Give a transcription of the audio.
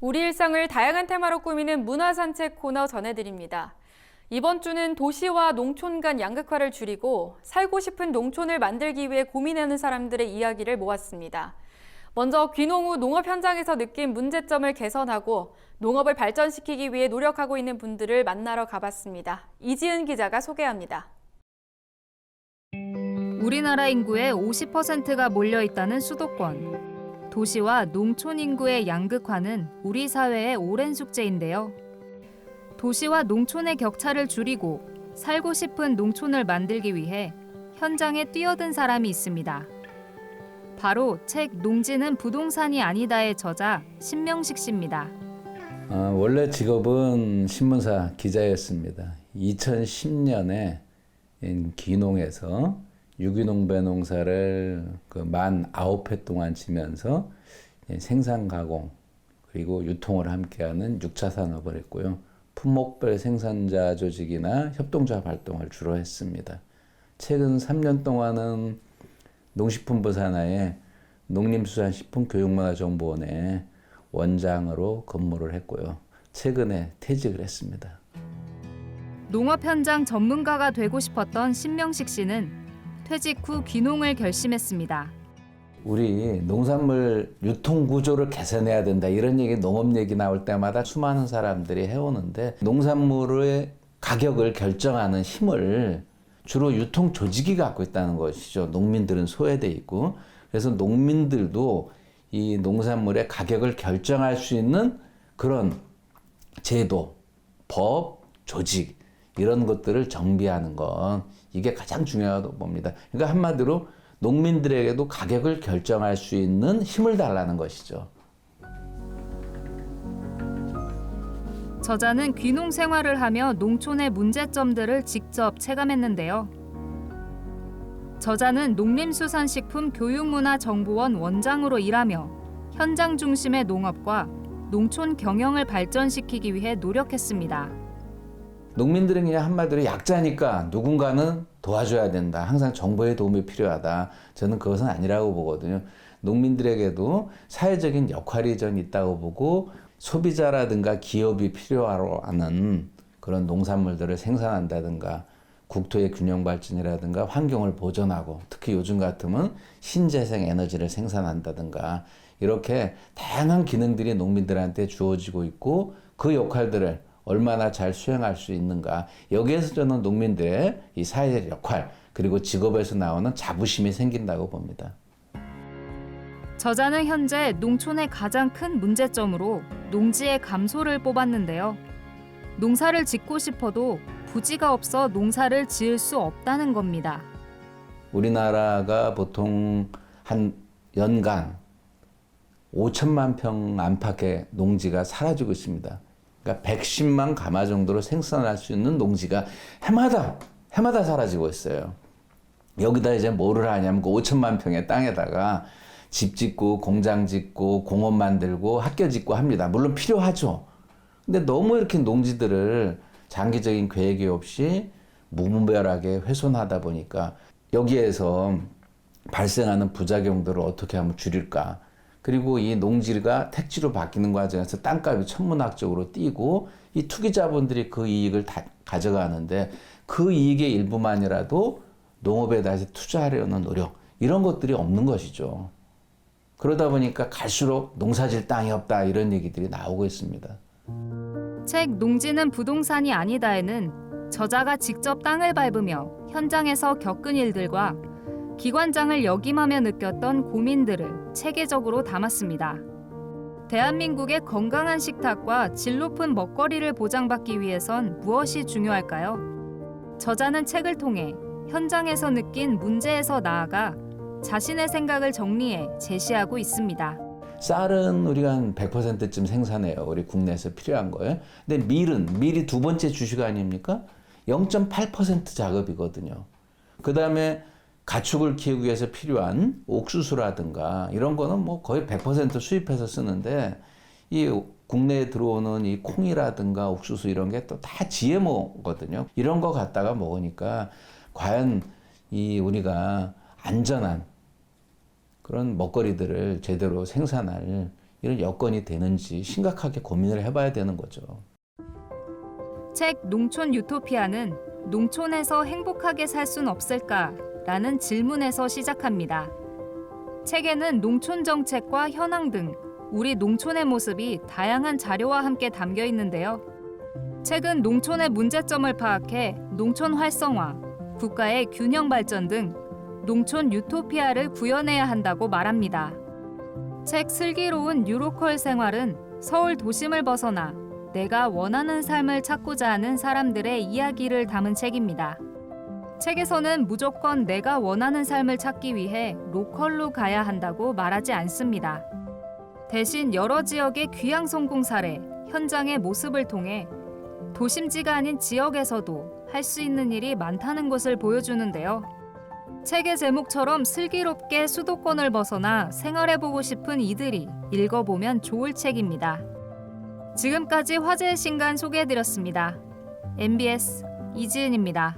우리 일상을 다양한 테마로 꾸미는 문화산책 코너 전해드립니다. 이번 주는 도시와 농촌 간 양극화를 줄이고 살고 싶은 농촌을 만들기 위해 고민하는 사람들의 이야기를 모았습니다. 먼저 귀농 후 농업 현장에서 느낀 문제점을 개선하고 농업을 발전시키기 위해 노력하고 있는 분들을 만나러 가봤습니다. 이지은 기자가 소개합니다. 우리나라 인구의 50%가 몰려있다는 수도권. 도시와 농촌 인구의 양극화는 우리 사회의 오랜 숙제인데요. 도시와 농촌의 격차를 줄이고 살고 싶은 농촌을 만들기 위해 현장에 뛰어든 사람이 있습니다. 바로 책 농지는 부동산이 아니다의 저자 신명식 씨입니다. 원래 직업은 신문사 기자였습니다. 2010년에 귀농해서 유기농 배농사를 49회 동안 지면서 생산 가공 그리고 유통을 함께하는 6차 산업을 했고요. 품목별 생산자 조직이나 협동조합 활동을 주로 했습니다. 최근 3년 동안은 농식품부 산하의 농림수산식품교육문화정보원의 원장으로 근무를 했고요. 최근에 퇴직을 했습니다. 농업 현장 전문가가 되고 싶었던 신명식 씨는 퇴직 후 귀농을 결심했습니다. 우리 농산물 유통 구조를 개선해야 된다 이런 얘기, 농업 얘기 나올 때마다 수많은 사람들이 해오는데 농산물의 가격을 결정하는 힘을 주로 유통 조직이 갖고 있다는 것이죠. 농민들은 소외돼 있고, 그래서 농민들도 이 농산물의 가격을 결정할 수 있는 그런 제도, 법, 조직 이런 것들을 정비하는 건 이게 가장 중요하다고 봅니다. 그러니까 한마디로 농민들에게도 가격을 결정할 수 있는 힘을 달라는 것이죠. 저자는 귀농 생활을 하며 농촌의 문제점들을 직접 체감했는데요. 저자는 농림수산식품교육문화정보원 원장으로 일하며 현장 중심의 농업과 농촌 경영을 발전시키기 위해 노력했습니다. 농민들은 그냥 한마디로 약자니까 누군가는 도와줘야 된다. 항상 정부의 도움이 필요하다. 저는 그것은 아니라고 보거든요. 농민들에게도 사회적인 역할이 전 있다고 보고 소비자라든가 기업이 필요하는 그런 농산물들을 생산한다든가 국토의 균형 발전이라든가 환경을 보존하고 특히 요즘 같으면 신재생 에너지를 생산한다든가 이렇게 다양한 기능들이 농민들한테 주어지고 있고 그 역할들을 얼마나 잘 수행할 수 있는가. 여기에서 저는 농민들의 이 사회적 역할 그리고 직업에서 나오는 자부심이 생긴다고 봅니다. 저자는 현재 농촌의 가장 큰 문제점으로 농지의 감소를 뽑았는데요. 농사를 짓고 싶어도 부지가 없어 농사를 지을 수 없다는 겁니다. 우리나라가 보통 한 연간 5천만 평 안팎의 농지가 사라지고 있습니다. 그러니까 110만 가마 정도로 생산할 수 있는 농지가 해마다 사라지고 있어요. 여기다 이제 뭐를 하냐면 그 5천만 평의 땅에다가 집 짓고 공장 짓고 공원 만들고 학교 짓고 합니다. 물론 필요하죠. 근데 너무 이렇게 농지들을 장기적인 계획이 없이 무분별하게 훼손하다 보니까 여기에서 발생하는 부작용들을 어떻게 하면 줄일까. 그리고 이 농지가 택지로 바뀌는 과정에서 땅값이 천문학적으로 뛰고 이 투기자본들이 그 이익을 다 가져가는데 그 이익의 일부만이라도 농업에 다시 투자하려는 노력 이런 것들이 없는 것이죠. 그러다 보니까 갈수록 농사질 땅이 없다 이런 얘기들이 나오고 있습니다. 책 농지는 부동산이 아니다에는 저자가 직접 땅을 밟으며 현장에서 겪은 일들과 기관장을 역임하며 느꼈던 고민들을 체계적으로 담았습니다. 대한민국의 건강한 식탁과 질 높은 먹거리를 보장받기 위해선 무엇이 중요할까요? 저자는 책을 통해 현장에서 느낀 문제에서 나아가 자신의 생각을 정리해 제시하고 있습니다. 쌀은 우리가 한 100%쯤 생산해요. 우리 국내에서 필요한 거예요. 근데 밀이 두 번째 주식 아닙니까? 0.8% 작업이거든요. 그 다음에 가축을 키우기 위해서 필요한 옥수수라든가 이런 거는 뭐 거의 100% 수입해서 쓰는데 이 국내에 들어오는 이 콩이라든가 옥수수 이런 게 또 다 GMO거든요. 이런 거 갖다가 먹으니까 과연 이 우리가 안전한 그런 먹거리들을 제대로 생산할 이런 여건이 되는지 심각하게 고민을 해봐야 되는 거죠. 책 농촌 유토피아는 농촌에서 행복하게 살 순 없을까라는 질문에서 시작합니다. 책에는 농촌 정책과 현황 등 우리 농촌의 모습이 다양한 자료와 함께 담겨 있는데요. 책은 농촌의 문제점을 파악해 농촌 활성화, 국가의 균형 발전 등 농촌 유토피아를 구현해야 한다고 말합니다. 책 슬기로운 유로컬 생활은 서울 도심을 벗어나 내가 원하는 삶을 찾고자 하는 사람들의 이야기를 담은 책입니다. 책에서는 무조건 내가 원하는 삶을 찾기 위해 로컬로 가야 한다고 말하지 않습니다. 대신 여러 지역의 귀향 성공 사례, 현장의 모습을 통해 도심지가 아닌 지역에서도 할 수 있는 일이 많다는 것을 보여주는데요. 책의 제목처럼 슬기롭게 수도권을 벗어나 생활해보고 싶은 이들이 읽어보면 좋을 책입니다. 지금까지 화제의 신간 소개해드렸습니다. MBS 이지은입니다.